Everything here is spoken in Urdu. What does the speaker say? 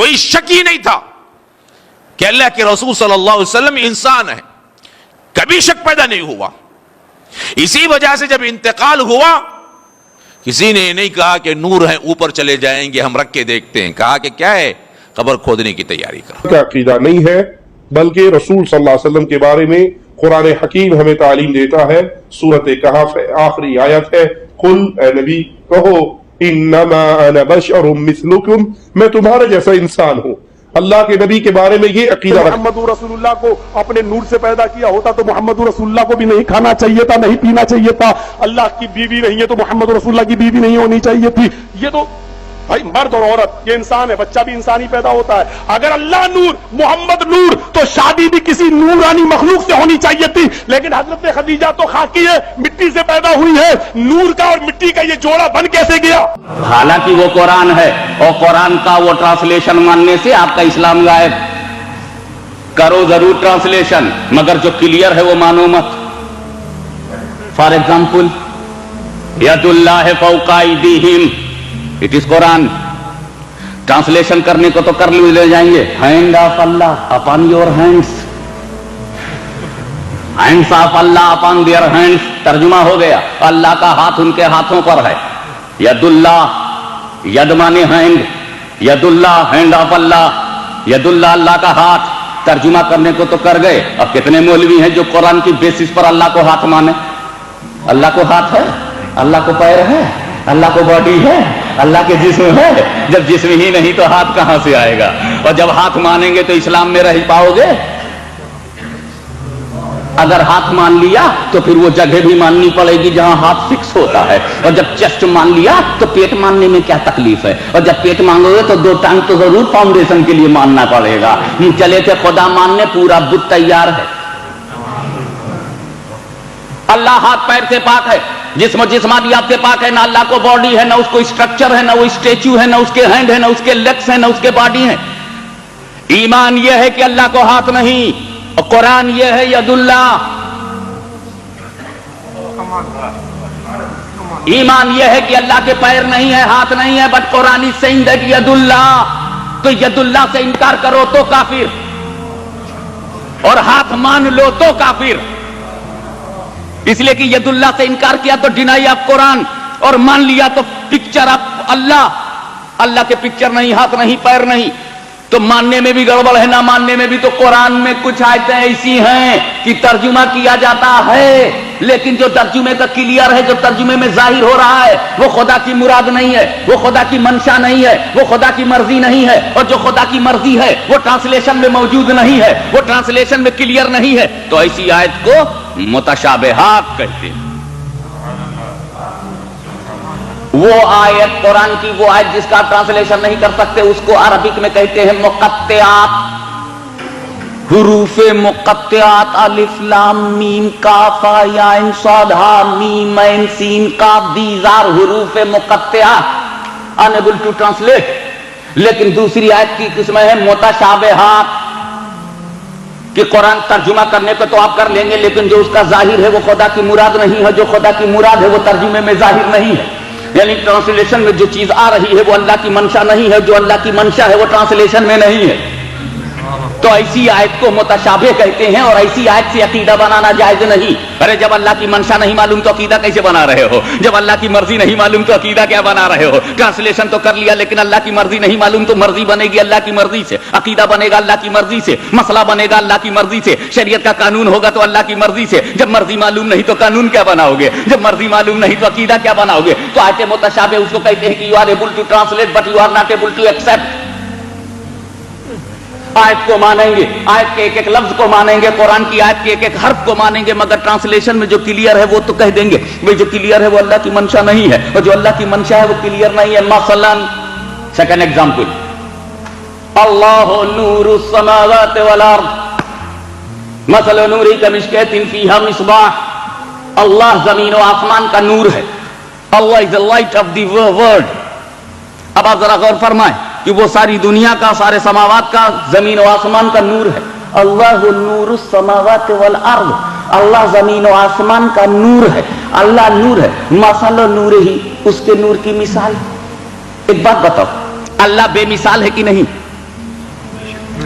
کوئی شک ہی نہیں تھا کہ اللہ کے رسول صلی اللہ علیہ وسلم انسان ہے، کبھی شک پیدا نہیں ہوا۔ اسی وجہ سے جب انتقال ہوا کسی نے یہ نہیں کہا کہ نور ہے اوپر چلے جائیں گے ہم رکھ کے دیکھتے ہیں، کہا کہ کیا ہے، قبر کھودنے کی تیاری کرو۔ کا عقیدہ نہیں ہے، بلکہ رسول صلی اللہ علیہ وسلم کے بارے میں قرآن حکیم ہمیں تعلیم دیتا ہے۔ سورۃ کہف آخری آیت ہے، قل اے نبی کہو انما انا بشر مثلکم، میں تمہارے جیسا انسان ہوں۔ اللہ کے نبی کے بارے میں یہ عقیدہ محمد رسول اللہ کو اپنے نور سے پیدا کیا ہوتا تو محمد رسول اللہ کو بھی نہیں کھانا چاہیے تھا، نہیں پینا چاہیے تھا۔ اللہ کی بیوی نہیں ہے تو محمد رسول اللہ کی بیوی نہیں ہونی چاہیے تھی۔ یہ تو بھائی مرد اور عورت یہ انسان ہے، بچہ بھی انسان ہی پیدا ہوتا ہے۔ اگر اللہ نور محمد نور تو شادی بھی کسی نورانی مخلوق سے ہونی چاہیے تھی، لیکن حضرت خدیجہ تو خاکی ہے، مٹی سے پیدا ہوئی ہے، نور کا اور مٹی کا یہ جوڑا بن کیسے گیا؟ حالانکہ وہ قرآن ہے، اور قرآن کا وہ ٹرانسلیشن ماننے سے آپ کا اسلام غائب۔ کرو ضرور ٹرانسلیشن، مگر جو کلیئر ہے وہ مانو مت۔ فار ایگزامپل ید اللہ فوق ایدیہم، اٹ از قرآن۔ ٹرانسلیشن کرنے کو تو کر لے جائیں گے، hand of Allah upon your hands, hands of Allah upon their hands, ترجمہ ہو گیا اللہ کا ہاتھ ان کے ہاتھوں پر ہے۔ ید اللہ، ید مانے ہینڈ، ید اللہ ہینڈ آف اللہ، ید اللہ اللہ کا ہاتھ، ترجمہ کرنے کو تو کر گئے۔ اب کتنے مولوی ہیں جو قرآن کی بیسس پر اللہ کو ہاتھ مانے؟ اللہ کو ہاتھ ہے، اللہ کو پیر ہے، اللہ کو باڈی ہے، اللہ کے جسم ہے۔ جب جسم ہی نہیں تو ہاتھ کہاں سے آئے گا؟ اور جب ہاتھ مانیں گے تو اسلام میں رہ پاؤ گے؟ اگر ہاتھ مان لیا تو پھر وہ جگہ بھی ماننی پڑے گی جہاں ہاتھ فکس ہوتا ہے، اور جب چیسٹ مان لیا تو پیٹ ماننے میں کیا تکلیف ہے؟ اور جب پیٹ مانگو گے تو دو ٹانگ تو ضرور فاؤنڈیشن کے لیے ماننا پڑے گا۔ چلے تھے خدا ماننے، پورا بت تیار ہے۔ اللہ ہاتھ پیر سے پاک ہے، جسم و جسمانیات سے پاک ہے، نہ اللہ کو باڈی ہے، نہ اس کو اسٹرکچر ہے، نہ وہ اسٹیچو ہے، نہ اس کے ہینڈ ہے، نہ اس کے لیگس ہیں، نہ اس کے باڈی ہیں۔ ایمان یہ ہے کہ اللہ کو ہاتھ نہیں، اور قرآن یہ ہے ید اللہ۔ ایمان یہ ہے کہ اللہ کے پیر نہیں ہے، ہاتھ نہیں ہے، but Quran is saying that ید اللہ۔ تو ید اللہ سے انکار کرو تو کافر، اور ہاتھ مان لو تو کافر۔ اس لیے کہ ید اللہ سے انکار کیا تو ڈینائی آف قرآن، اور مان لیا تو پکچر آف اللہ۔ اللہ کے پکچر نہیں، ہاتھ نہیں، پیر نہیں، تو ماننے میں بھی گڑبڑ ہے، نہ ماننے میں بھی۔ تو قرآن میں کچھ آیتیں ایسی ہیں کہ ترجمہ کیا جاتا ہے، لیکن جو ترجمے کا کلیئر ہے، جو ترجمے میں ظاہر ہو رہا ہے، وہ خدا کی مراد نہیں ہے، وہ خدا کی منشا نہیں ہے، وہ خدا کی مرضی نہیں ہے۔ اور جو خدا کی مرضی ہے وہ ٹرانسلیشن میں موجود نہیں ہے، وہ ٹرانسلیشن میں کلیئر نہیں ہے، تو ایسی آیت کو متشابہات کہتے ہیں۔ وہ آیت قرآن کی، وہ آیت جس کا ٹرانسلیشن نہیں کر سکتے، اس کو عربک میں کہتے ہیں مقطعات، حروف مقطعات، الف لام میم کاف یا عین صاد ہا میم عین سین کاف، دیز آر حروف مقطعات، unable to translate۔ لیکن دوسری آیت کی قسم ہے متشابہات، کہ قرآن ترجمہ کرنے کو تو آپ کر لیں گے، لیکن جو اس کا ظاہر ہے وہ خدا کی مراد نہیں ہے، جو خدا کی مراد ہے وہ ترجمے میں ظاہر نہیں ہے۔ یعنی ٹرانسلیشن میں جو چیز آ رہی ہے وہ اللہ کی منشا نہیں ہے، جو اللہ کی منشا ہے وہ ٹرانسلیشن میں نہیں ہے۔ تو ایسی آیت کو متشابہ کہتے ہیں، اور ایسی آیت سے عقیدہ بنانا جائز نہیں۔ ارے جب اللہ کی منشا نہیں معلوم تو عقیدہ کیسے بنا رہے ہو؟ جب اللہ کی مرضی نہیں معلوم تو عقیدہ کیا بنا رہے ہو؟ ٹرانسلیشن تو کر لیا، لیکن اللہ کی مرضی نہیں معلوم تو مرضی بنے گی اللہ کی مرضی سے، عقیدہ بنے گا اللہ کی مرضی سے، مسئلہ بنے گا اللہ کی مرضی سے، شریعت کا قانون ہوگا تو اللہ کی مرضی سے۔ جب مرضی معلوم نہیں تو قانون کیا بناؤ گے؟ جب مرضی معلوم نہیں تو عقیدہ کیا بناؤ گے؟ تو آیت متشابہ اس کو کہتے ہیں کہ you are able to translate but you are not able to accept. آیت کو مانیں گے، آیت کے ایک ایک لفظ کو مانیں گے، قرآن کی آیت کے ایک ایک حرف کو مانیں گے، مگر ٹرانسلیشن میں جو کلیئر ہے وہ تو کہہ دیں گے بھئی جو کلیئر ہے وہ اللہ کی منشا نہیں ہے، اور جو اللہ کی منشا ہے وہ کلیئر نہیں ہے۔ مثلا سیکنڈ ایگزامپل، اللہ نور السماوات والارض مثل نوری کمشکۃ فیہا مصباح، اللہ زمین و آسمان کا نور ہے، اللہ از the light of the world۔ اب آپ ذرا غور فرمائیں کہ وہ ساری دنیا کا، سارے سماوات کا، زمین و آسمان کا نور ہے۔ اللہ نور السماوات والارض، اللہ زمین و آسمان کا نور ہے، اللہ نور ہے۔ مثل نور ہی، اس کے نور کی مثال۔ ایک بات بتاؤ، اللہ بے مثال ہے کہ نہیں؟